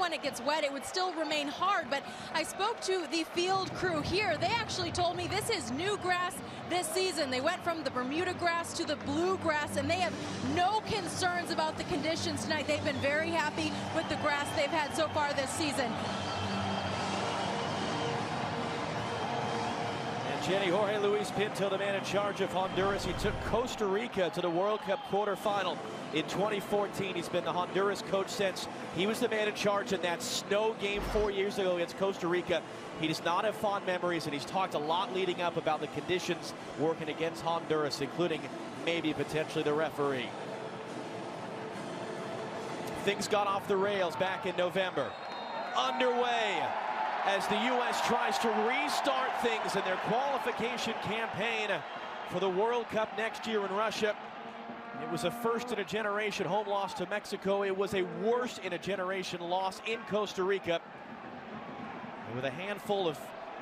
when it gets wet, it would still remain hard. But I spoke to the field crew here. They actually told me this is new grass this season. They went from the Bermuda grass to the blue grass, and they have no concerns about the conditions tonight. They've been very happy with the grass they've had so far this season. Jenny Jorge Luis Pinto, the man in charge of Honduras. He took Costa Rica to the World Cup quarterfinal in 2014. He's been the Honduras coach since. He was the man in charge in that snow game 4 years ago against Costa Rica. He does not have fond memories, and he's talked a lot leading up about the conditions working against Honduras, including maybe potentially the referee. Things got off the rails back in November. Underway as the U.S. tries to restart things in their qualification campaign for the World Cup next year in Russia. It was a first-in-a-generation home loss to Mexico. It was a worst-in-a-generation loss in Costa Rica. And with a handful of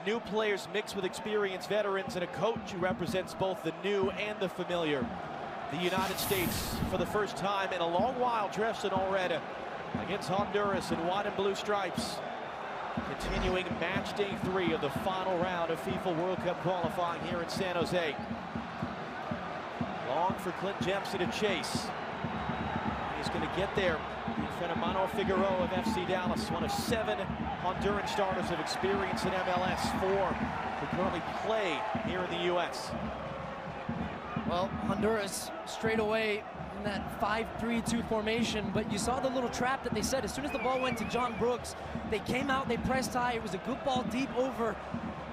new players mixed with experienced veterans and a coach who represents both the new and the familiar, the United States, for the first time in a long while, dressed in all red against Honduras in white and blue stripes. Continuing match day 3 of the final round of FIFA World Cup qualifying here in San Jose. Long for Clint Dempsey to chase. He's going to get there in front of Manuel Figueroa of FC Dallas, one of 7 Honduran starters of experience in MLS, 4 who currently play here in the U.S. Well, Honduras straight away in that 5-3-2 formation, but you saw the little trap that they set. As soon as the ball went to John Brooks, they came out, they pressed high. It was a good ball deep over,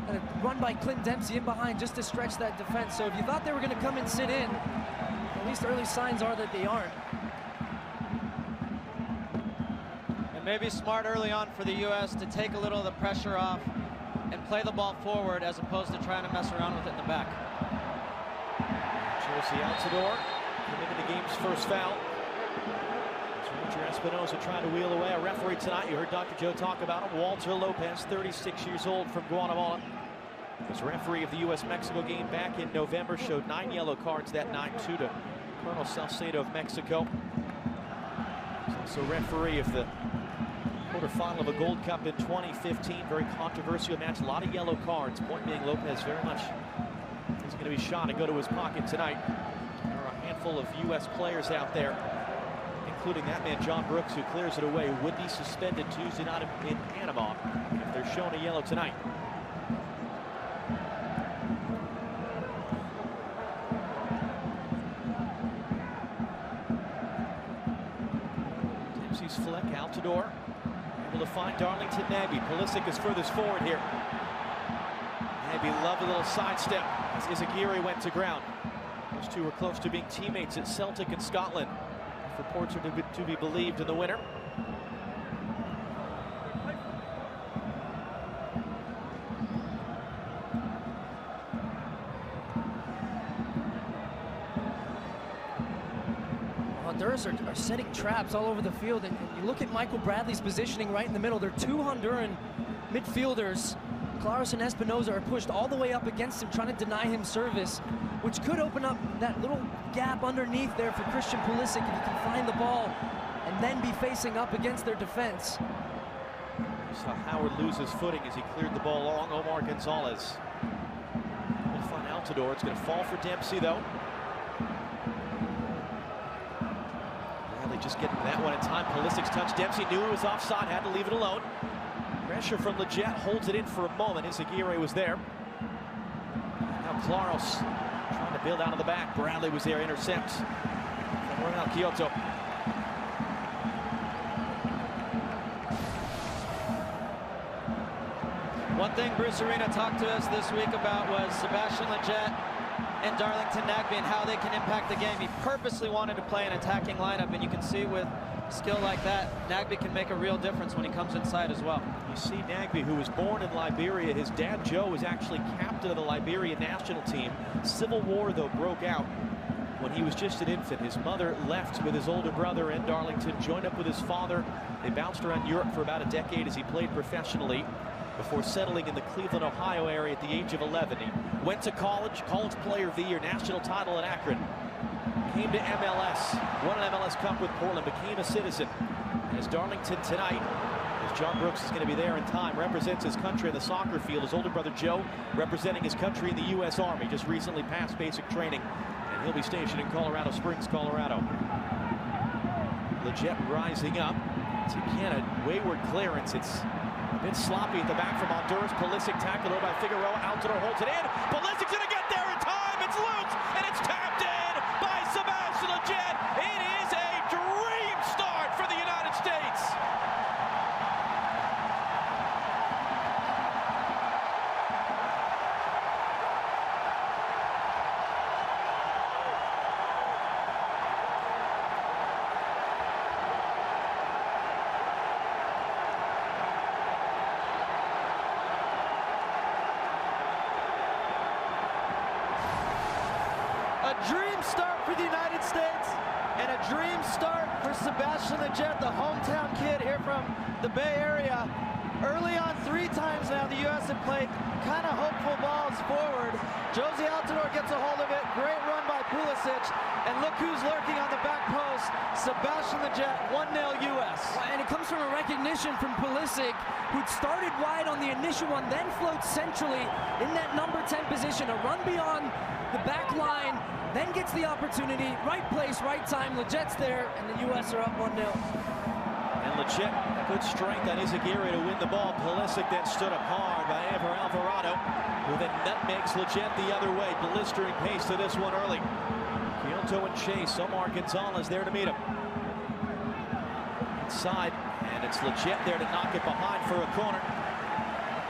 and a run by Clint Dempsey in behind just to stretch that defense. So if you thought they were going to come and sit in, at least early signs are that they aren't. And maybe smart early on for the U.S. to take a little of the pressure off and play the ball forward as opposed to trying to mess around with it in the back. José Altidore committed the game's first foul. Roger Espinosa trying to wheel away. A referee tonight, you heard Dr. Joe talk about him, Walter Lopez, 36 years old from Guatemala. Was referee of the U.S.-Mexico game back in November, showed 9 yellow cards that night, 2 to Colonel Salcedo of Mexico. He's also referee of the quarterfinal of a Gold Cup in 2015. Very controversial match, a lot of yellow cards. Point being, Lopez very much is going to be shot and go to his pocket tonight. There are a handful of U.S. players out there, including that man, John Brooks, who clears it away, would be suspended Tuesday night in Panama if they're shown a yellow tonight. Dempsey's flick, Altidore, able to find Darlington Nagbe. Pulisic is furthest forward here. Nagbe, lovely little sidestep as Izaguirre went to ground. Those two were close to being teammates at Celtic in Scotland. Reports are to be believed in the winner. Honduras are setting traps all over the field, and you look at Michael Bradley's positioning right in the middle. There are 2 Honduran midfielders. Claros and Espinosa are pushed all the way up against him, trying to deny him service, which could open up that little gap underneath there for Christian Pulisic if he can find the ball and then be facing up against their defense. Saw Howard lose his footing as he cleared the ball long. Omar Gonzalez will find Altidore. It's going to fall for Dempsey, though. Bradley just getting that one in time. Pulisic's touch. Dempsey knew it was offside, had to leave it alone. Pressure from Lletget, holds it in for a moment. Izaguirre was there. Now Claros trying to build out of the back. Bradley was there, intercepts from Ronald Kyoto. One thing Bruce Arena talked to us this week about was Sebastian Lletget and Darlington Nagbe and how they can impact the game. He purposely wanted to play an attacking lineup, and you can see with skill like that, Nagbe can make a real difference when he comes inside as well. You see Nagbe, who was born in Liberia. His dad, Joe, was actually captain of the Liberian national team. Civil War, though, broke out when he was just an infant. His mother left with his older brother in Darlington, joined up with his father. They bounced around Europe for about a decade as he played professionally before settling in the Cleveland, Ohio area at the age of 11. He went to college, College Player of the Year, national title in Akron. Came to MLS, won an MLS Cup with Portland, became a citizen. As Darlington tonight John Brooks is going to be there in time. Represents his country in the soccer field. His older brother Joe representing his country in the U.S. Army. Just recently passed basic training. And he'll be stationed in Colorado Springs, Colorado. Lletget rising up. It's again a wayward clearance. It's a bit sloppy at the back from Honduras. Pulisic tackled over by Figueroa. Altidore holds it in. Pulisic's going to get there in time. It's loose, and it's tapped in by Sebastian Lletget. It is a dream start for the United States. A dream start for the United States and a dream start for Sebastian Lletget, the hometown kid here from the Bay Area. Early on, 3 times now, the U.S. had played kind of hopeful balls forward. José Altidore gets a hold of it. Great run by Pulisic. And look who's lurking on the back post. Sebastian Lletget, 1-0 U.S. And it comes from a recognition from Pulisic, who'd started wide on the initial one, then floats centrally in that number 10 position. A run beyond the back line, then gets the opportunity. Right place, right time. Lletget's there, and the U.S. are up 1-0. And Lletget, good strength on Izaguirre to win the ball. Pulisic then stood up hard by Ever Alvarado, who then nutmegs Lletget the other way. Blistering pace to this one early. Kyoto and chase. Omar Gonzalez there to meet him. Inside, and it's Lletget there to knock it behind for a corner.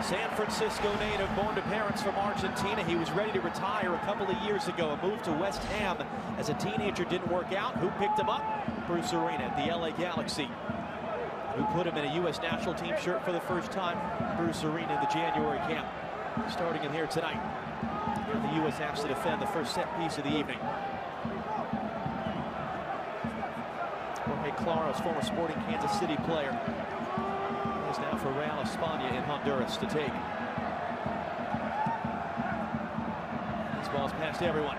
San Francisco native, born to parents from Argentina. He was ready to retire a couple of years ago. A move to West Ham as a teenager didn't work out. Who picked him up? Bruce Arena at the LA Galaxy. Who put him in a U.S. national team shirt for the first time? Bruce Arena in the January camp. Starting in here tonight. The U.S. has to defend the first set piece of the evening. Jorge Claros, former Sporting Kansas City player, is now for Real España in Honduras to take. This ball's past everyone.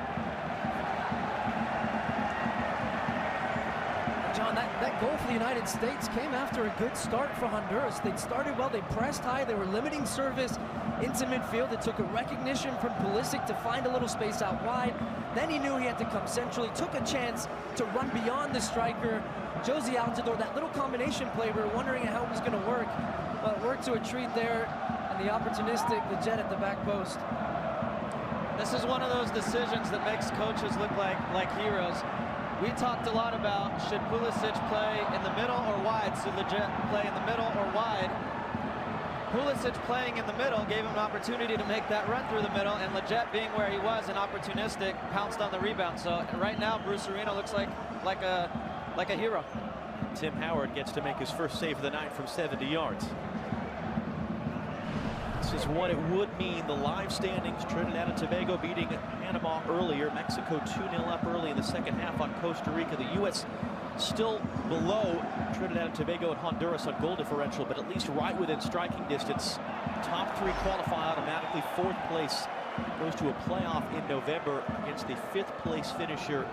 John, that goal for the United States came after a good start for Honduras. They'd started well, they pressed high, they were limiting service into midfield. It took a recognition from Pulisic to find a little space out wide. Then he knew he had to come centrally, took a chance to run beyond the striker. José Altidore, that little combination play, we were wondering how it was going to work. Well, it worked to a treat there, and the opportunistic Lletget at the back post. This is one of those decisions that makes coaches look like heroes. We talked a lot about, should Pulisic play in the middle or wide? Should Lletget play in the middle or wide? Pulisic playing in the middle gave him an opportunity to make that run through the middle, and Lletget, being where he was and opportunistic, pounced on the rebound. So right now, Bruce Arena looks like a hero. Tim Howard gets to make his first save of the night from 70 yards. This is what it would mean. The live standings, Trinidad and Tobago beating Panama earlier. Mexico 2-0 up early in the second half on Costa Rica. The U.S. still below Trinidad and Tobago and Honduras on goal differential, but at least right within striking distance. Top 3 qualify automatically. 4th place goes to a playoff in November against the 5th place finisher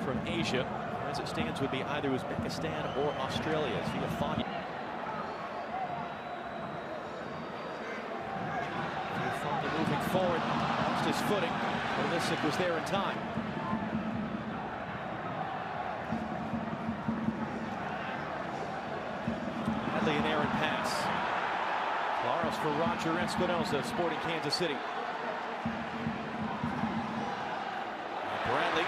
from Asia. As it stands, would be either Uzbekistan or Australia. It's via Fanya. Moving forward, lost his footing. Pulisic was there in time. Bradley an errant pass. Claros for Roger Espinosa, Sporting Kansas City. Bradley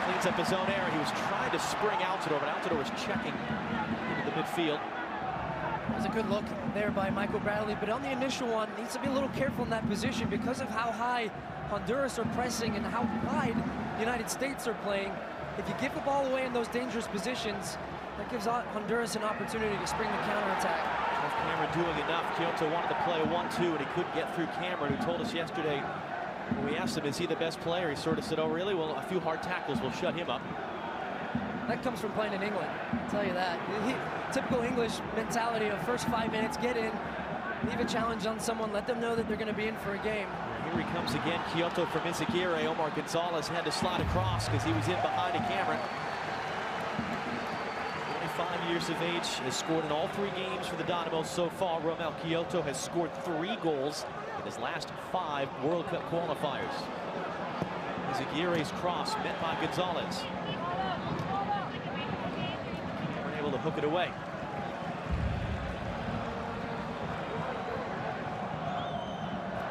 cleans up his own error. He was trying to spring Altidore, but Altidore was checking into the midfield. It was a good look there by Michael Bradley, but on the initial one, needs to be a little careful in that position because of how high Honduras are pressing and how wide the United States are playing. If you give the ball away in those dangerous positions, that gives Honduras an opportunity to spring the counterattack. Cameron doing enough. Kyoto wanted to play a 1-2, and he couldn't get through Cameron, who told us yesterday when we asked him, is he the best player? He sort of said, oh, really? Well, a few hard tackles will shut him up. That comes from playing in England, I'll tell you that. Typical English mentality of first 5 minutes, get in, leave a challenge on someone, let them know that they're going to be in for a game. Here he comes again, Kyoto from Izaguirre. Omar Gonzalez had to slide across because he was in behind a Cameron. 25 years of age, has scored in all 3 games for the Dynamos so far. Romel Kyoto has scored 3 goals in his last 5 World Cup qualifiers. Aguirre's cross met by Gonzalez. We're able to hook it away.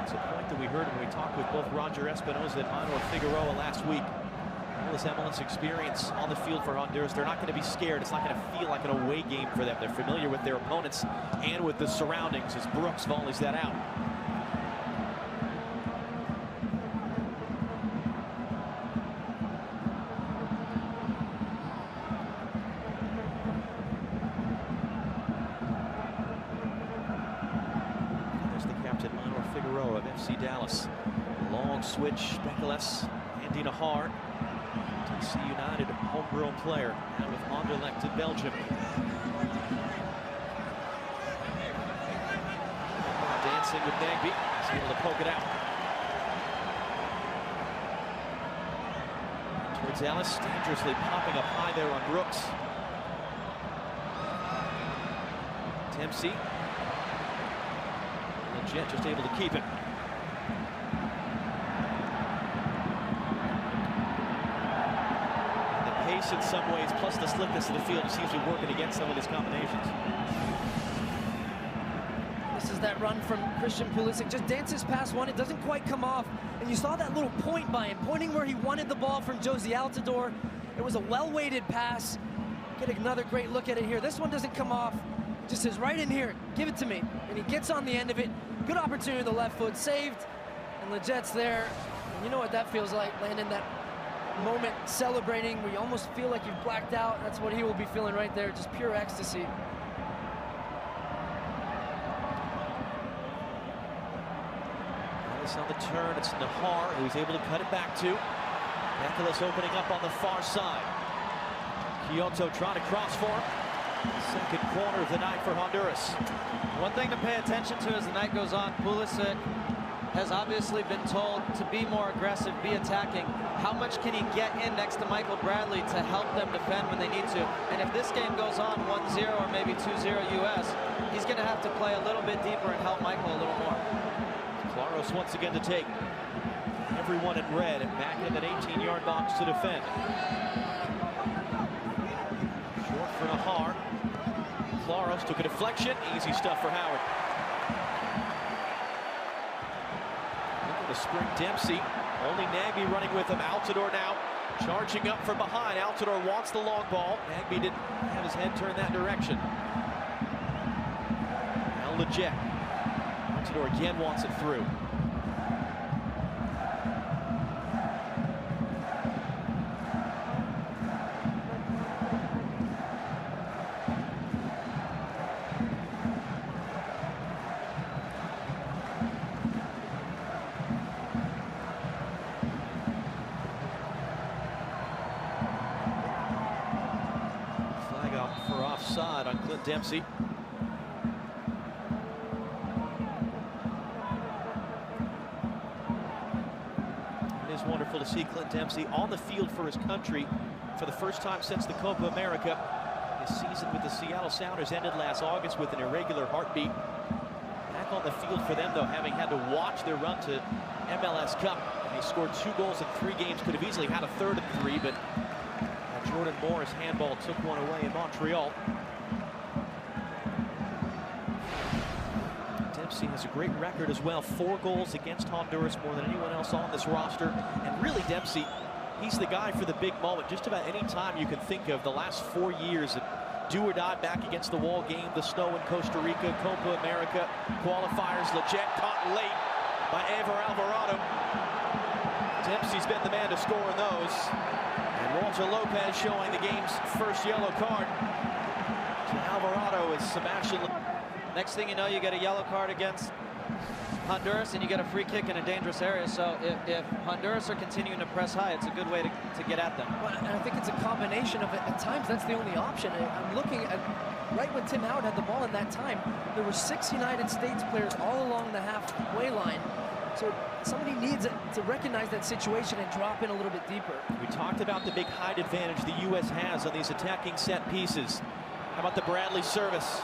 It's a point that we heard when we talked with both Roger Espinoza and Manuel Figueroa last week. All this MLS experience on the field for Honduras. They're not going to be scared. It's not going to feel like an away game for them. They're familiar with their opponents and with the surroundings as Brooks volleys that out. Dallas. Long switch, Bekeles, Andy Nahar. DC United, homegrown player, now with Anderlecht in Belgium. Dancing with Nagby, he's able to poke it out. Towards Ellis, dangerously popping up high there on Brooks. Dempsey. Lletget just able to keep it. In some ways, plus the slickness of the field, seems to be working against some of his combinations. This is that run from Christian Pulisic. Just dances past one. It doesn't quite come off. And you saw that little point by him, pointing where he wanted the ball from Josie Altidore. It was a well-weighted pass. Get another great look at it here. This one doesn't come off. Just says right in here, give it to me. And he gets on the end of it. Good opportunity with the left foot, saved. And Lletget's there. And you know what that feels like, landing that moment celebrating where you almost feel like you've blacked out. That's what he will be feeling right there, just pure ecstasy. Ellis on the turn, it's Nahar who's able to cut it back to. Bekeles opening up on the far side. Kyoto trying to cross for him. Second corner of the night for Honduras. One thing to pay attention to as the night goes on, Pulisic has obviously been told to be more aggressive, be attacking. How much can he get in next to Michael Bradley to help them defend when they need to? And if this game goes on 1-0 or maybe 2-0 US, he's going to have to play a little bit deeper and help Michael a little more. Claros once again to take everyone in red and back in that 18-yard box to defend. Short for Nahar. Claros took a deflection. Easy stuff for Howard. Spring Dempsey, only Nagby running with him. Altidore now charging up from behind. Altidore wants the long ball. Nagby didn't have his head turned that direction. Now Lletget. Altidore again wants it through. On Clint Dempsey. It is wonderful to see Clint Dempsey on the field for his country for the first time since the Copa America. His season with the Seattle Sounders ended last August with an irregular heartbeat. Back on the field for them, though, having had to watch their run to MLS Cup. He scored 2 goals in 3 games, could have easily had a third in 3, but Jordan Moore's handball took one away in Montreal. Dempsey has a great record as well. 4 goals against Honduras, more than anyone else on this roster. And really, Dempsey, he's the guy for the big moment. Just about any time you can think of the last 4 years of do or die back against the wall game, the snow in Costa Rica, Copa America, qualifiers. Lletget caught late by Ever Alvarado. Dempsey's been the man to score in those. And Walter Lopez showing the game's first yellow card to Alvarado as Sebastian. Next thing you know, you get a yellow card against Honduras and you get a free kick in a dangerous area. So if Honduras are continuing to press high, it's a good way to get at them. Well, and I think it's a combination of it. At times, that's the only option. I'm looking at right when Tim Howard had the ball in that time, there were 6 United States players all along the halfway line. So somebody needs to recognize that situation and drop in a little bit deeper. We talked about the big height advantage the U.S. has on these attacking set pieces. How about the Bradley service?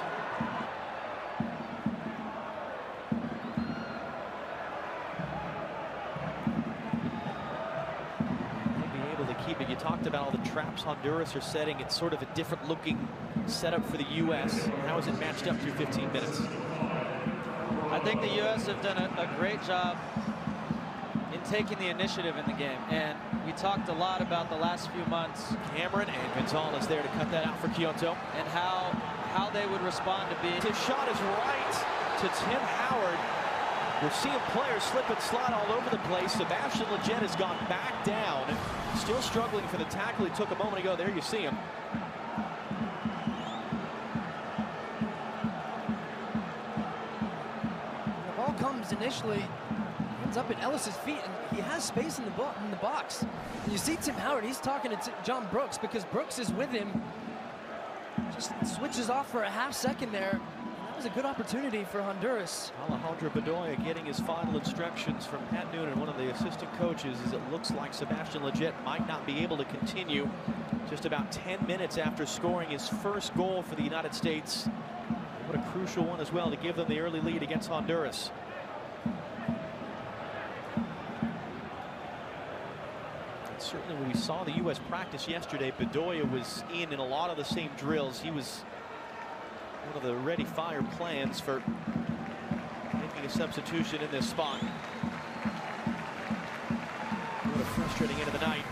You talked about all the traps Honduras are setting. It's sort of a different looking setup for the U.S. How is it matched up through 15 minutes? I think the U.S. have done a great job in taking the initiative in the game. And we talked a lot about the last few months. Cameron and Gonzalez there to cut that out for Kyoto. And how they would respond to being... His shot is right to Tim Howard. We're seeing players slip and slide all over the place. Sebastian Lletget has gone back down. Still struggling for the tackle he took a moment ago. There you see him. The ball comes initially, ends up at Ellis's feet, and he has space in the box. And you see Tim Howard, he's talking to John Brooks because Brooks is with him. Just switches off for a half second there. A good opportunity for Honduras. Alejandro Bedoya getting his final instructions from Pat Noonan, one of the assistant coaches, as it looks like Sebastian Lletget might not be able to continue just about 10 minutes after scoring his first goal for the United States. What a crucial one as well to give them the early lead against Honduras. And certainly when we saw the U.S. practice yesterday, Bedoya was in a lot of the same drills. He was one of the ready fire plans for making a substitution in this spot. What a frustrating end of the night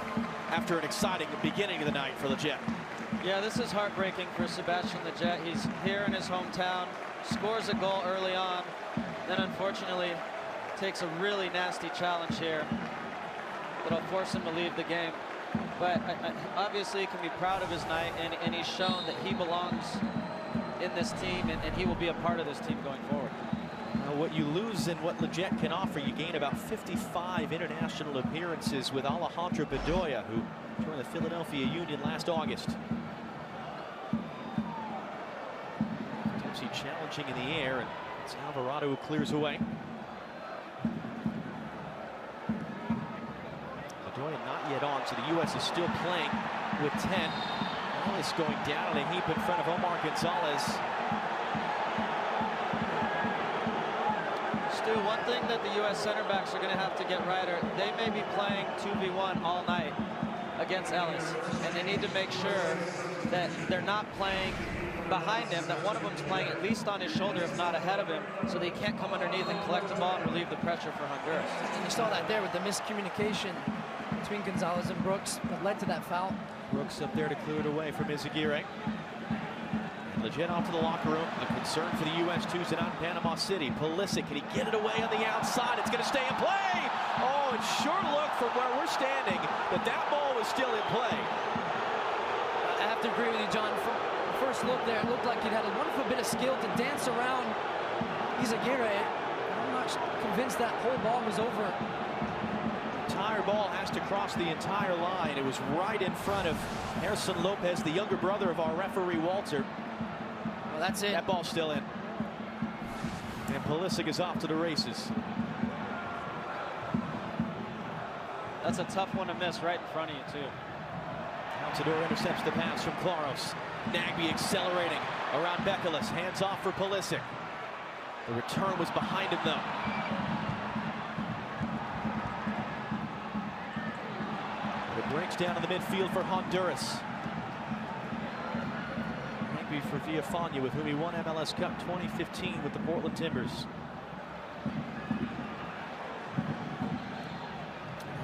after an exciting beginning of the night for Lletget. Yeah, this is heartbreaking for Sebastian Lletget. He's here in his hometown, scores a goal early on, then unfortunately takes a really nasty challenge here that'll force him to leave the game. But obviously he can be proud of his night, and he's shown that he belongs in this team, and he will be a part of this team going forward. What you lose and what Lletget can offer, you gain about 55 international appearances with Alejandro Bedoya, who joined the Philadelphia Union last August. Dempsey challenging in the air, and it's Alvarado who clears away. Bedoya not yet on, so the U.S. is still playing with 10. Goles going down in a heap in front of Omar Gonzalez. Stu, one thing that the U.S. center backs are going to have to get right are they may be playing 2v1 all night against Ellis, and they need to make sure that they're not playing behind him, that one of them's playing at least on his shoulder, if not ahead of him, so they can't come underneath and collect the ball and relieve the pressure for Honduras. And you saw that there with the miscommunication between Gonzalez and Brooks that led to that foul. Brooks up there to clear it away from Izaguirre. Lletget off to the locker room. A concern for the U.S. Tuesday night in Panama City. Pulisic, can he get it away on the outside? It's going to stay in play. Oh, it sure looked from where we're standing that ball was still in play. I have to agree with you, John. From the first look there, it looked like he had a wonderful bit of skill to dance around Izaguirre. I'm not convinced that whole ball was over. Entire ball has to cross the entire line. It was right in front of Harrison Lopez, the younger brother of our referee Walter. Well, that's it. That ball's still in. And Pulisic is off to the races. That's a tough one to miss right in front of you, too. Altidore intercepts the pass from Claros. Nagbe accelerating around Bekeles. Hands off for Pulisic. The return was behind him, though. It breaks down in the midfield for Honduras. Nagbe for Villafana, with whom he won MLS Cup 2015 with the Portland Timbers.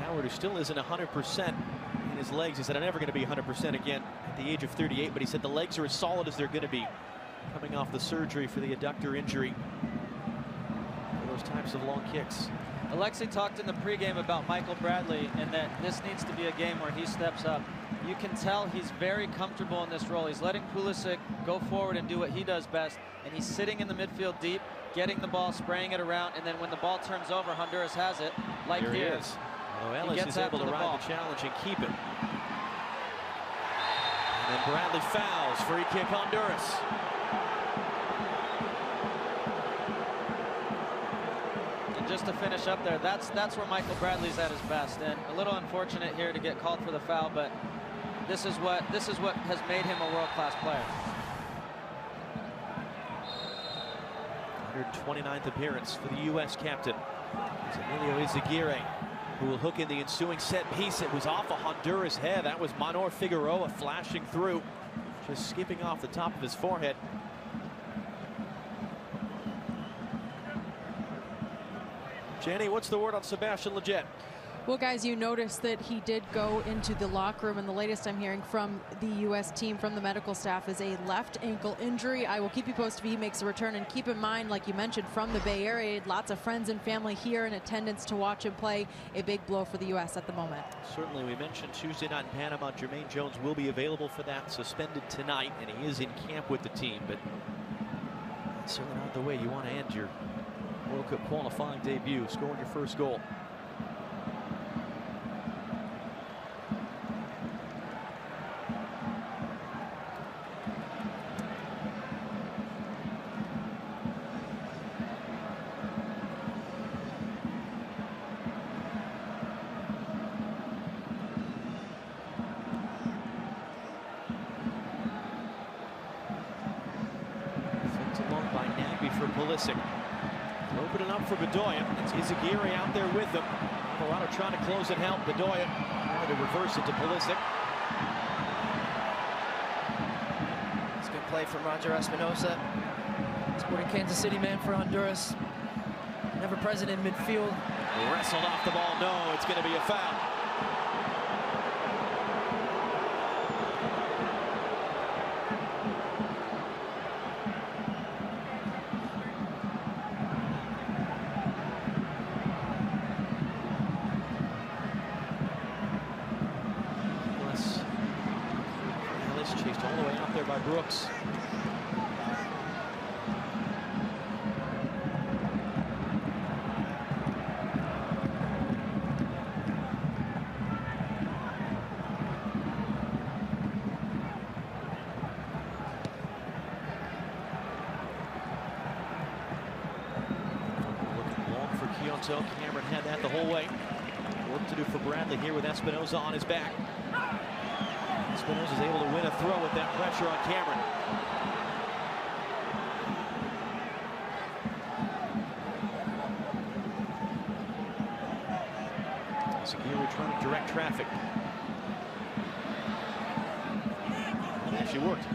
Howard, who still isn't 100% in his legs, he said, I'm never going to be 100% again at the age of 38, but he said the legs are as solid as they're going to be coming off the surgery for the adductor injury for those types of long kicks. Alexei talked in the pregame about Michael Bradley and that this needs to be a game where he steps up. You can tell he's very comfortable in this role. He's letting Pulisic go forward and do what he does best, and he's sitting in the midfield deep, getting the ball, spraying it around, and then when the ball turns over, Honduras has it, like here. He is. Ellis is able to ride the challenge and keep it. And then Bradley fouls. Free kick Honduras. And just to finish up there, that's where Michael Bradley's at his best. And a little unfortunate here to get called for the foul, but this is what has made him a world-class player. 129th appearance for the U.S. captain. It's Emilio Izaguirre who will hook in the ensuing set piece. It was off a Honduras head. That was Manuel Figueroa flashing through, just skipping off the top of his forehead. Jenny, what's the word on Sebastian Lletget? Well, guys, you noticed that he did go into the locker room, and the latest I'm hearing from the U.S. team, from the medical staff, is a left ankle injury. I will keep you posted if he makes a return, and keep in mind, like you mentioned, from the Bay Area, lots of friends and family here in attendance to watch him play. A big blow for the U.S. at the moment. Certainly, we mentioned Tuesday night in Panama. Jermaine Jones will be available for that, suspended tonight, and he is in camp with the team, but that's certainly not the way you want to end your World Cup qualifying debut, scoring your first goal. Opening up for Bedoya. It's Izaguirre out there with him. Colorado trying to close it, help Bedoya trying to reverse it to Pulisic. It's a good play from Roger Espinosa. Sporting Kansas City man for Honduras. Never present in midfield. Wrestled off the ball. No, it's going to be a foul. Chased all the way out there by Brooks. Looking long for Kyoto. Cameron had that the whole way. Work to do for Bradley here with Espinosa on his back. Espinosa's able to win a throw with that pressure on Cameron. Izaguirre trying to direct traffic. It actually worked.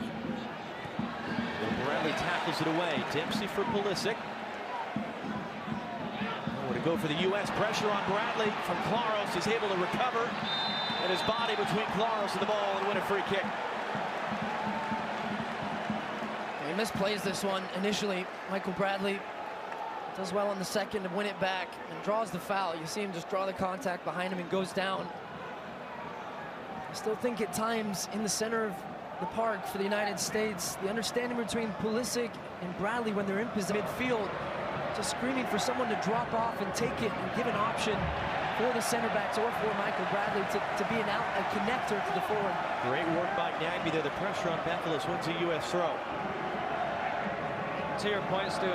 And Bradley tackles it away. Dempsey for Pulisic. Nowhere to go for the U.S. Pressure on Bradley from Claros. He's able to recover. And his body between Claros and the ball and win a free kick. He misplays this one initially. Michael Bradley does well on the second to win it back and draws the foul. You see him just draw the contact behind him and goes down. I still think at times in the center of the park for the United States, the understanding between Pulisic and Bradley when they're in midfield, just screaming for someone to drop off and take it and give an option for the center backs or for Michael Bradley to be a connector to the forward. Great work by Nagby there. The pressure on Bethelis wins a U.S. throw. To your point, Stu,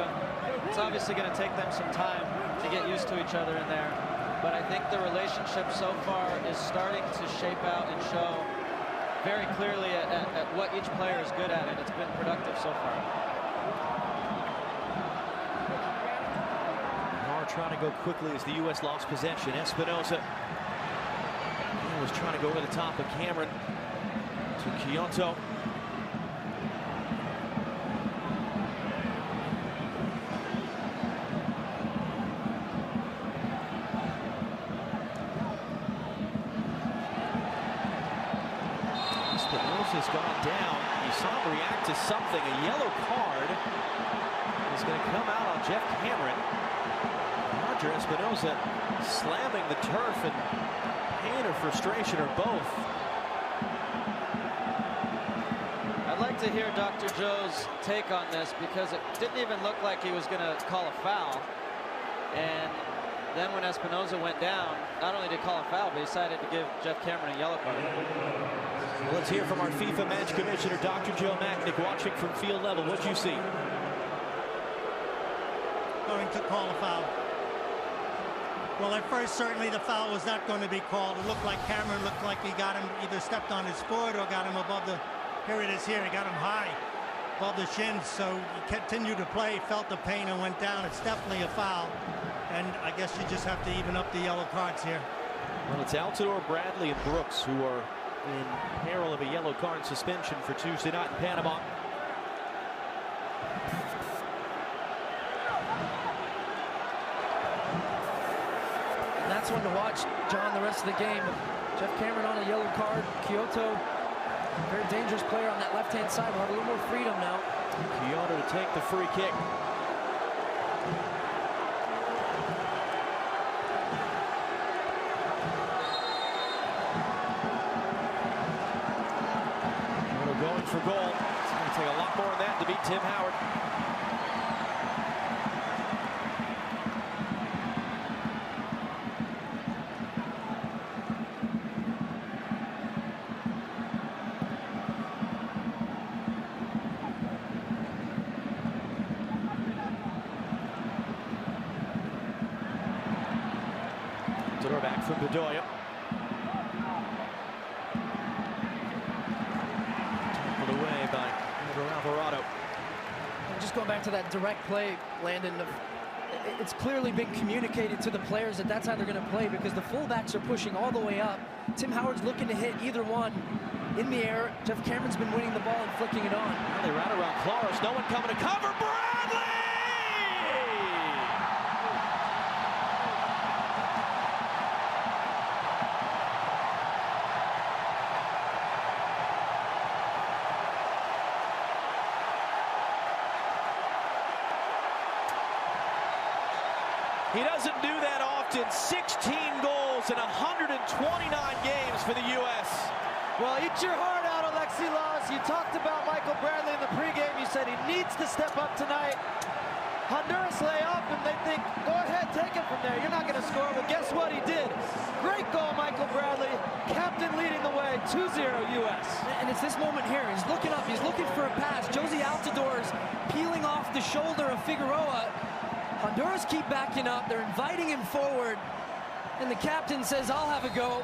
it's obviously going to take them some time to get used to each other in there. But I think the relationship so far is starting to shape out and show very clearly at what each player is good at, and it's been productive so far. Trying to go quickly as the U.S. lost possession. Espinosa was trying to go over the top of Cameron to Kyoto. Espinosa's gone down. You saw him react to something. A yellow card is going to come out on Jeff Cameron. Roger Espinosa slamming the turf and pain or frustration or both. I'd like to hear Dr. Joe's take on this because it didn't even look like he was going to call a foul. And then when Espinosa went down, not only did he call a foul, but he decided to give Jeff Cameron a yellow card. Well, let's hear from our FIFA match commissioner, Dr. Joe Macknick, watching from field level. What'd you see? Going to call a foul. Well, at first, certainly the foul was not going to be called. It looked like Cameron looked like he got him, either stepped on his foot or got him above the, here it is here, he got him high. above the shins, so he continued to play, felt the pain, and went down. It's definitely a foul, and I guess you just have to even up the yellow cards here. Well, it's Altidore, Bradley, and Brooks who are in peril of a yellow card suspension for Tuesday night in Panama. And that's one to watch, John, the rest of the game. Jeff Cameron on a yellow card. Kyoto, very dangerous player on that left-hand side. We'll have a little more freedom now. Kyoto to take the free kick. Going for goal. It's going to take a lot more than that to beat Tim Howard. Door back from Bedoya. Away by Alvarado. Just going back to that direct play, Landon, it's clearly been communicated to the players that that's how they're going to play, because the fullbacks are pushing all the way up. Tim Howard's looking to hit either one in the air. Jeff Cameron's been winning the ball and flicking it on. Now they round around Claros. No one coming to cover. Bradley! He doesn't do that often. 16 goals in 129 games for the U.S. Well, eat your heart out, Alexi Laws. You talked about Michael Bradley in the pregame. You said he needs to step up tonight. Honduras lay up and they think, go ahead, take it from there. You're not going to score. Well, guess what? He did. Great goal, Michael Bradley. Captain leading the way, 2-0 U.S. And it's this moment here. He's looking up. He's looking for a pass. Josie Altidore's peeling off the shoulder of Figueroa. Honduras keep backing up. They're inviting him forward. And the captain says, I'll have a go.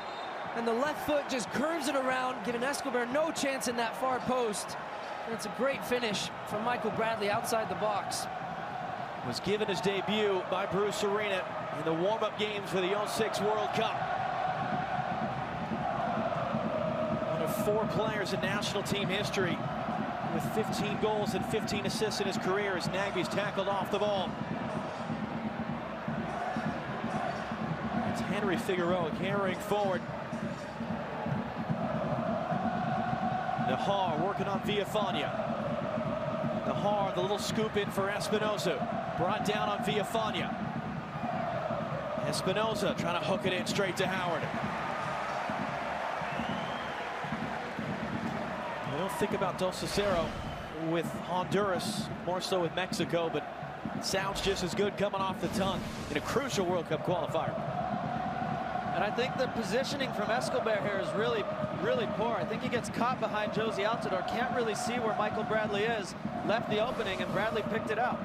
And the left foot just curves it around, giving Escobar no chance in that far post. And it's a great finish from Michael Bradley outside the box. Was given his debut by Bruce Arena in the warm-up games for the 06 World Cup. One of 4 players in national team history with 15 goals and 15 assists in his career as Nagbe's tackled off the ball. It's Henry Figueroa carrying forward. Nahar working on Villafania. Nahar, the little scoop in for Espinoza. Brought down on Villafania. Espinoza trying to hook it in straight to Howard. I don't think about Del Cicero with Honduras, more so with Mexico, but it sounds just as good coming off the tongue in a crucial World Cup qualifier. And I think the positioning from Escobar here is really, really poor. I think he gets caught behind Josie Altidore, can't really see where Michael Bradley is, left the opening, and Bradley picked it out.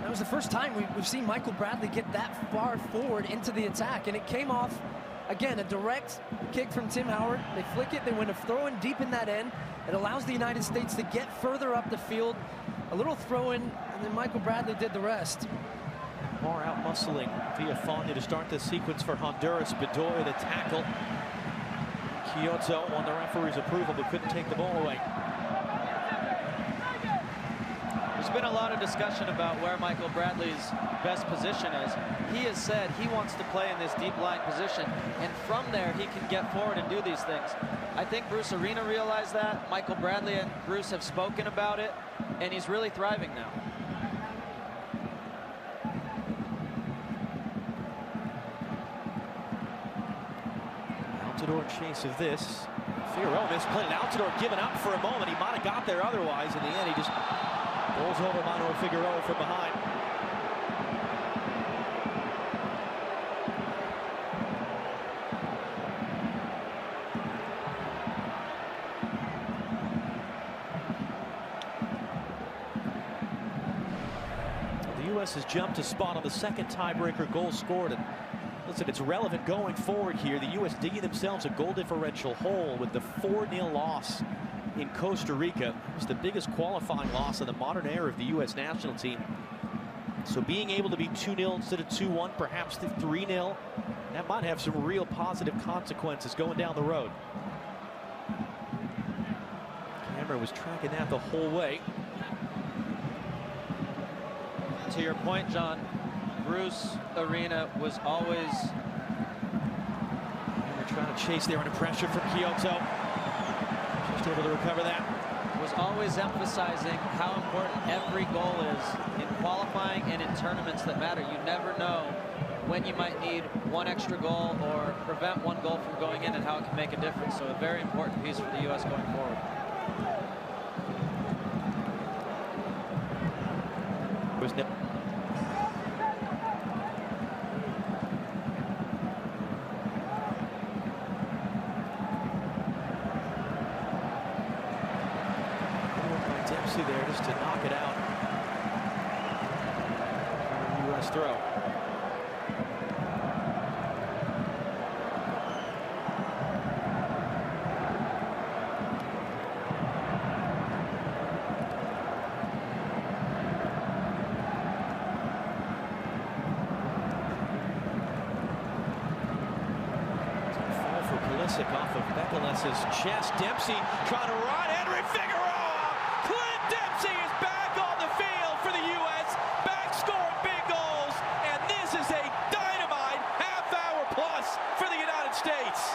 That was the first time we've seen Michael Bradley get that far forward into the attack, and it came off, again, a direct kick from Tim Howard. They flick it, they win a throw-in deep in that end. It allows the United States to get further up the field. A little throw-in, and then Michael Bradley did the rest. More out-muscling Villafania to start this sequence for Honduras. Bedoya the tackle. Kyoto won the referee's approval but couldn't take the ball away. There's been a lot of discussion about where Michael Bradley's best position is. He has said he wants to play in this deep line position, and from there he can get forward and do these things. I think Bruce Arena realized that. Michael Bradley and Bruce have spoken about it, and he's really thriving now. Altidore in chase of this. Figueroa misplayed. Altidore given up for a moment. He might have got there otherwise. In the end, he just bowls over Manuel Figueroa from behind. The U.S. has jumped a spot on the second tiebreaker goal scored. And listen, it's relevant going forward here. The U.S. digging themselves a goal differential hole with the 4-0 loss in Costa Rica. It was the biggest qualifying loss in the modern era of the U.S. national team. So being able to be 2-0 instead of 2-1, perhaps 3-0, that might have some real positive consequences going down the road. Camera was tracking that the whole way. To your point, John, Bruce Arena was always... They're trying to chase there under pressure from Kyoto. Just able to recover that. Was always emphasizing how important every goal is in qualifying and in tournaments that matter. You never know when you might need one extra goal or prevent one goal from going in and how it can make a difference. So a very important piece for the U.S. going forward. Dempsey there just to knock it out. U.S. throw. Fall for Pulisic off of Bekales's chest. Dempsey trying to run. Henry Figueroa. Dempsey is back on the field for the U.S., back scoring big goals, and this is a dynamite half-hour plus for the United States.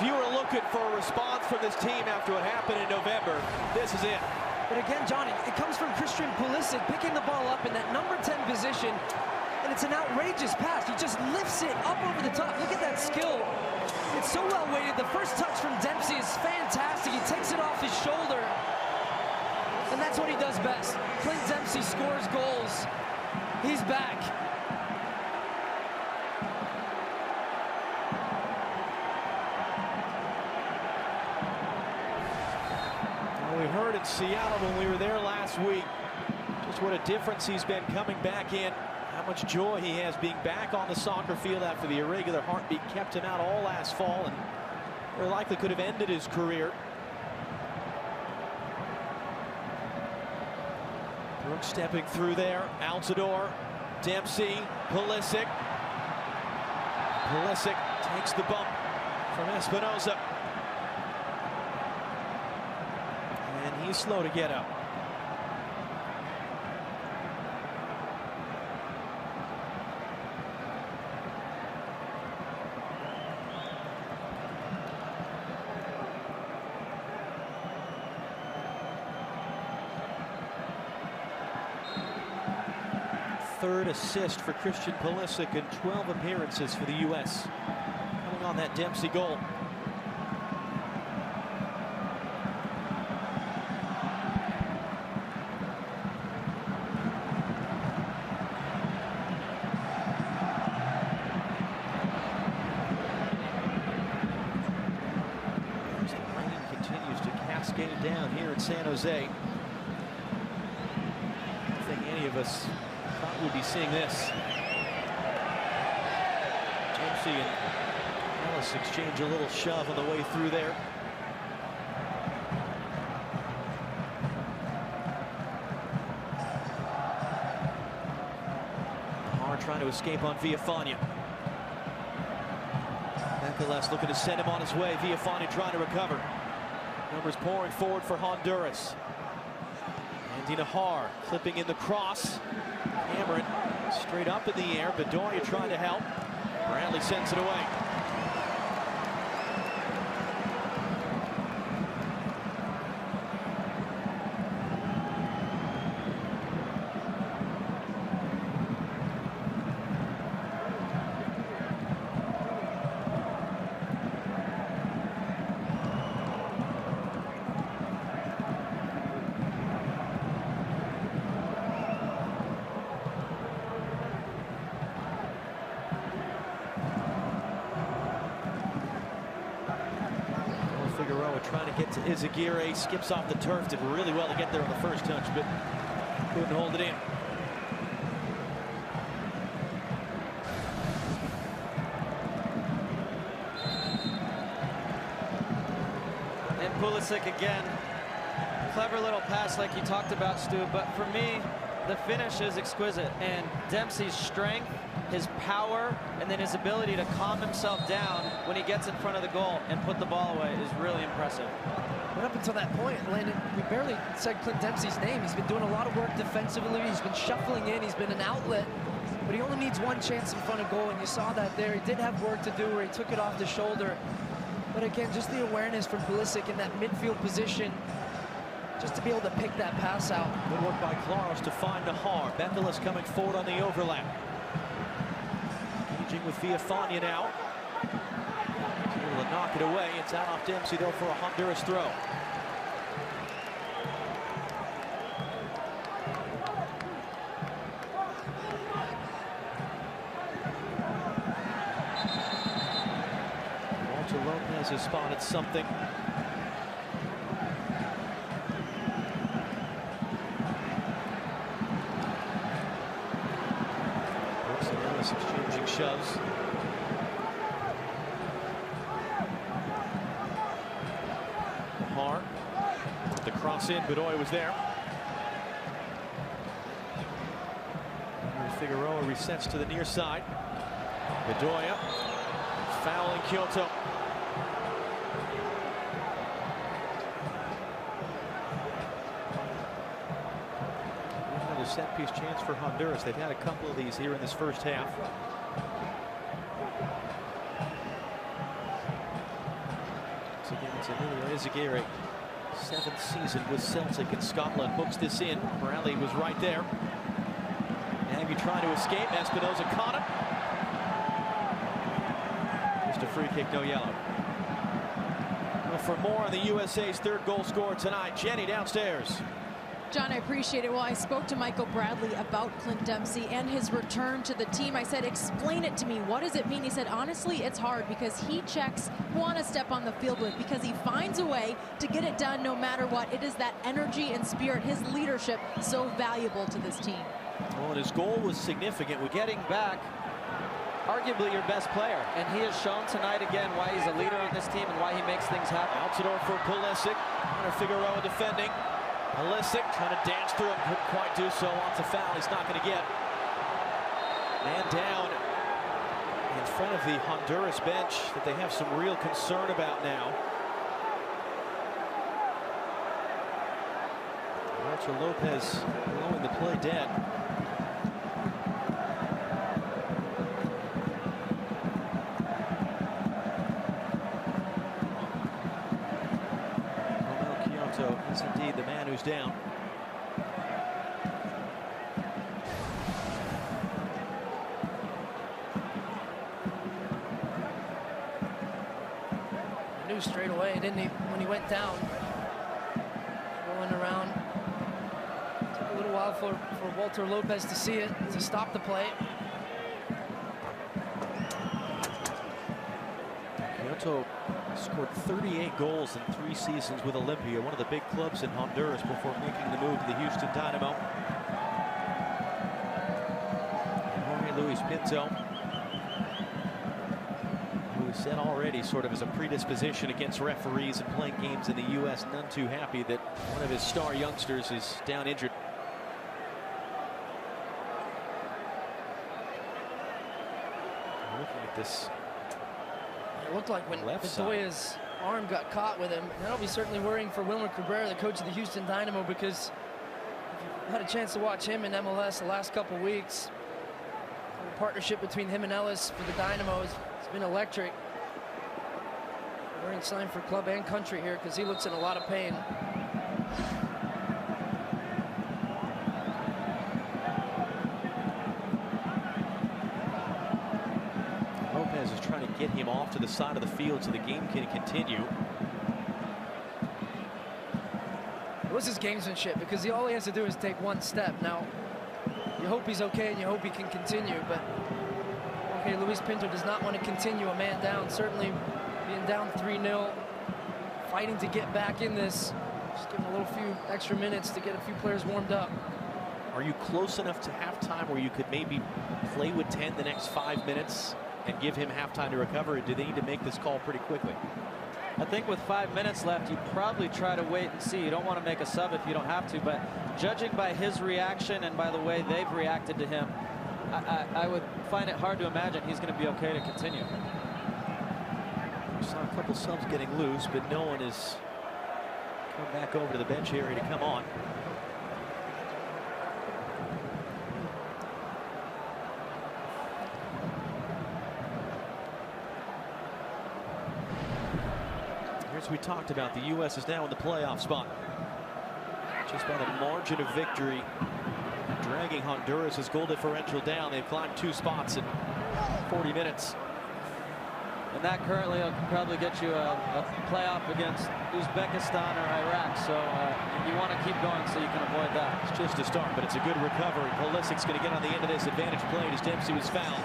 If you were looking for a response from this team after what happened in November, this is it. But again, Johnny, it comes from Christian Pulisic picking the ball up in that number 10 position, and it's an outrageous pass. He just lifts it up over the top. Look at that skill. It's so well weighted. The first touch from Dempsey is fantastic. He takes it off his shoulder, and that's what he does best. Clint Dempsey scores goals. He's back. We heard in Seattle when we were there last week just what a difference he's been coming back in, how much joy he has being back on the soccer field after the irregular heartbeat kept him out all last fall and very likely could have ended his career. Brooks stepping through there, Altidore, Dempsey, Pulisic. Pulisic takes the bump from Espinoza. And he's slow to get up. Third assist for Christian Pulisic in 12 appearances for the U.S. Coming on that Dempsey goal. As the rain continues to cascade down here in San Jose. I don't think any of us thought we'd be seeing this. Dempsey and Ellis exchange a little shove on the way through there. Hard trying to escape on Villafana. Bekalles looking to send him on his way. Villafana trying to recover. Numbers pouring forward for Honduras. Andy Nahar clipping in the cross. Cameron straight up in the air. Bedoya trying to help. Bradley sends it away. Gets to Izaguirre, skips off the turf, did really well to get there on the first touch, but couldn't hold it in. And Pulisic again. Clever little pass like you talked about, Stu, but for me, the finish is exquisite. And Dempsey's strength, his power, and then his ability to calm himself down when he gets in front of the goal and put the ball away is really impressive. But up until that point, Landon, we barely said Clint Dempsey's name. He's been doing a lot of work defensively. He's been shuffling in. He's been an outlet. But he only needs one chance in front of goal, and you saw that there. He did have work to do where he took it off the shoulder. But again, just the awareness from Pulisic in that midfield position, just to be able to pick that pass out. Good work by Claros to find Nahar. Bendelis coming forward on the overlap. Engaging with Villafania now. Able to knock it away. It's out off Dempsey, though, for a Honduras throw. Walter Lopez has spotted something. Exchanging shoves. Nahar. The cross in, Bedoya was there. Figueroa resets to the near side. Bedoya. Foul in Kyoto. Another set-piece chance for Honduras. They've had a couple of these here in this first half. Once again, it's Emilio Izaguirre. 7th season with Celtic in Scotland. Hooks this in. Bradley was right there. Nagy trying to escape. Espinoza caught him. Just a free kick, no yellow. Well, for more on the USA's third goal scored tonight, Jenny downstairs. John, I appreciate it. Well, I spoke to Michael Bradley about Clint Dempsey and his return to the team. I said, explain it to me. What does it mean? He said, honestly, it's hard because he checks who I want to step on the field with, because he finds a way to get it done no matter what. It is that energy and spirit, his leadership, so valuable to this team. Well, and his goal was significant. We're Getting back arguably your best player, and he has shown tonight again why he's a leader on this team and why he makes things happen. Altidore for Pulisic. Hunter Figueroa defending. Pulisic trying to dance through him, couldn't quite do so. Wants a foul he's not going to get. Man down in front of the Honduras bench that they have some real concern about now. Walter Lopez blowing the play dead. Is indeed the man who's down. He knew straight away, didn't he, when he went down? Going around. Took a little while for Walter Lopez to see it, to stop the play. Kyoto scored 38 goals in 3 seasons with Olympia, one of the big clubs in Honduras, before making the move to the Houston Dynamo. And Jorge Luis Pinto, who has said already sort of as a predisposition against referees and playing games in the U.S., none too happy that one of his star youngsters is down injured. Looking at this. It looked like when Bedoya's arm got caught with him. That'll be certainly worrying for Wilmer Cabrera, the coach of the Houston Dynamo, because I had a chance to watch him in MLS the last couple weeks. The partnership between him and Ellis for the Dynamo has been electric. Wearing sign for club and country here because he looks in a lot of pain. Lopez is trying to get him off to the side of the field so the game can continue. It was his gamesmanship, because all he has to do is take one step. Now, you hope he's okay and you hope he can continue, but okay, Luis Pinto does not want to continue a man down. Certainly being down 3-0, fighting to get back in this. Just give him a little few extra minutes to get a few players warmed up. Are you close enough to halftime where you could maybe play with 10 the next 5 minutes and give him halftime to recover? Or do they need to make this call pretty quickly? I think with 5 minutes left, you probably try to wait and see. You don't want to make a sub if you don't have to, but judging by his reaction and by the way they've reacted to him, I would find it hard to imagine he's going to be okay to continue. We saw a couple subs getting loose, but no one is coming back over to the bench area to come on. As we talked about, the U.S. is now in the playoff spot. Just by the margin of victory, dragging Honduras' goal differential down. They've climbed 2 spots in 40 minutes. And that currently will probably get you a playoff against Uzbekistan or Iraq. So you want to keep going so you can avoid that. It's just a start, but it's a good recovery. Pulisic's going to get on the end of this advantage play as Dempsey was fouled.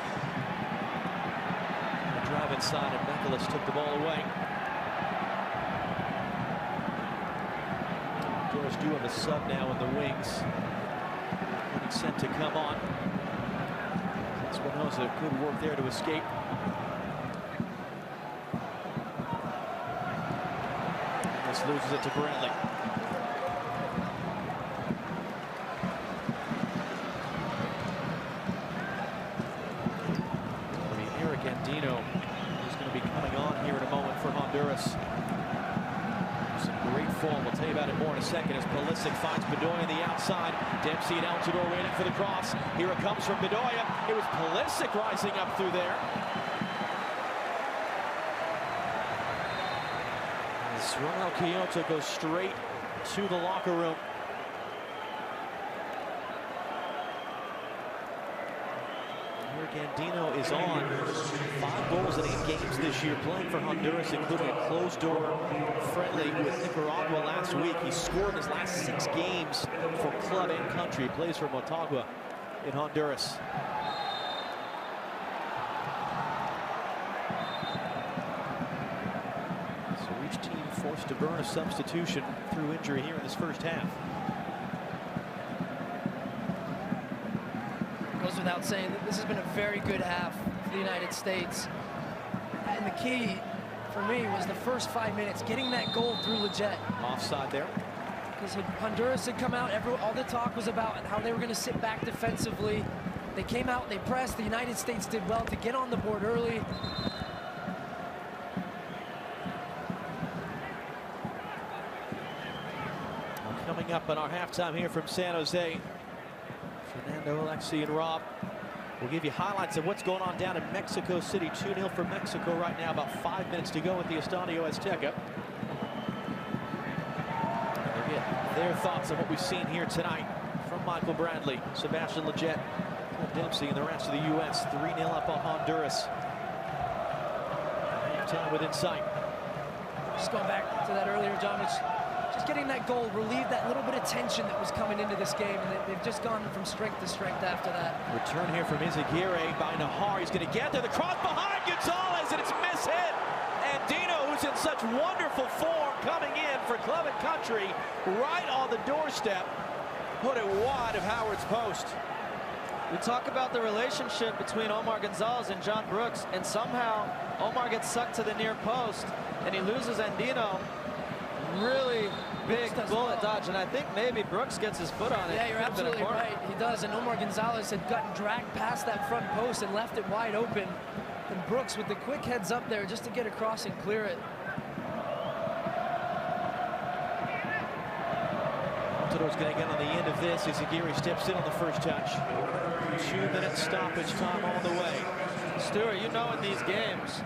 The drive inside, and Nicholas took the ball away. Honduras do have a sub now in the wings. Getting sent to come on. Espinosa, good work there to escape. This loses it to Bradley. Eric Andino is going to be coming on here in a moment for Honduras. Great form. We'll tell you about it more in a second as Pulisic finds Bedoya on the outside. Dempsey and Altidore waiting for the cross. Here it comes from Bedoya. It was Pulisic rising up through there. As Ronald Quioto goes straight to the locker room. Andino is on 5 goals in 8 games this year, playing for Honduras, including a closed-door friendly with Nicaragua last week. He scored in his last 6 games for club and country. He plays for Motagua in Honduras. So each team forced to burn a substitution through injury here in this first half. Goes without saying that this has been a very good half for the United States. And the key for me was the first 5 minutes, getting that goal through Lletget. Offside there. Because Honduras had come out, all the talk was about how they were going to sit back defensively. They came out, they pressed. The United States did well to get on the board early. Coming up on our halftime here from San Jose. Fernando, Alexi, and Rob will give you highlights of what's going on down in Mexico City. 2-0 for Mexico right now. About 5 minutes to go at the Estadio Azteca. We'll get their thoughts on what we've seen here tonight from Michael Bradley, Sebastian Lletget, Dempsey, and the rest of the U.S. 3-0 up on Honduras. Halftime within sight. Just going back to that earlier, John, just getting that goal relieved that little bit of tension that was coming into this game, and they've just gone from strength to strength after that. Return here from Izaguirre by Nahar. He's going to get there. The cross behind Gonzalez, and it's mishit. And Dino, who's in such wonderful form, coming in for club and country, right on the doorstep, put it wide of Howard's post. We talk about the relationship between Omar Gonzalez and John Brooks, and somehow Omar gets sucked to the near post, and he loses Andino. Really big bullet dodge, and I think maybe Brooks gets his foot on it. Yeah, you're absolutely right. He does, and Omar Gonzalez had gotten dragged past that front post and left it wide open. And Brooks with the quick heads up there just to get across and clear it. Altidore's going to get on the end of this as Aguirre steps in on the first touch. 2-minute stoppage time all the way. Stuart, you know in these games,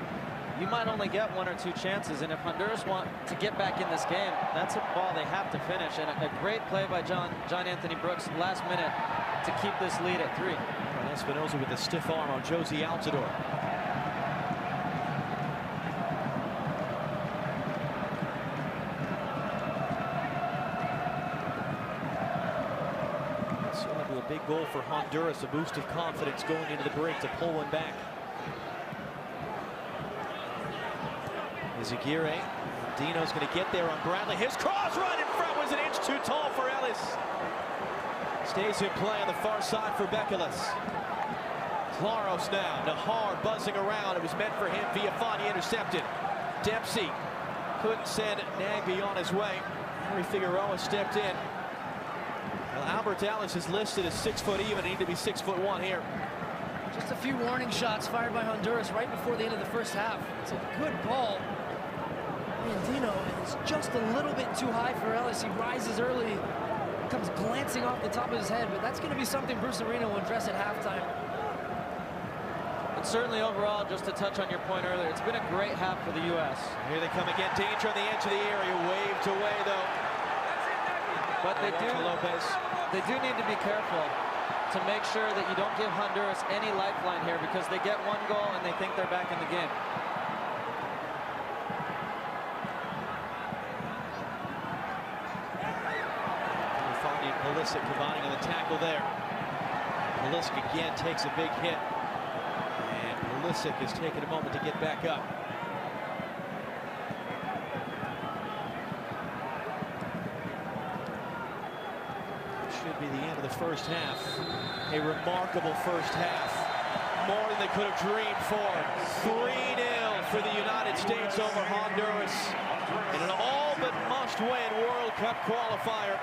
you might only get 1 or 2 chances, and if Honduras want to get back in this game, that's a ball they have to finish. And a great play by John Anthony Brooks last minute to keep this lead at 3. And Espinosa with a stiff arm on Josie Altidore. So that'll be a big goal for Honduras, a boost of confidence going into the break to pull one back. Izaguirre, Dino's going to get there on Bradley. His cross right in front was an inch too tall for Ellis. Stays in play on the far side for Bekalis. Claros now. Nahar buzzing around. It was meant for him. Viafani intercepted. Dempsey couldn't send Nagby on his way. Henry Figueroa stepped in. Well, Albert Ellis is listed as 6 foot even. He need to be 6'1" here. Just a few warning shots fired by Honduras right before the end of the first half. It's a good ball. And Dino is just a little bit too high for Ellis. He rises early, comes glancing off the top of his head, but that's going to be something Bruce Arena will address at halftime. And certainly overall, just to touch on your point earlier, it's been a great half for the U.S. Here they come again. Danger on the edge of the area. Waved away, though. But they do need to be careful to make sure that you don't give Honduras any lifeline here, because they get one goal and they think they're back in the game. Finding Pulisic combining on the tackle there. Pulisic again takes a big hit. And Pulisic is taking a moment to get back up. Should be the end of the first half. A remarkable first half. More than they could have dreamed for. 3-0 for the United States over Honduras in an all but must-win World Cup qualifier.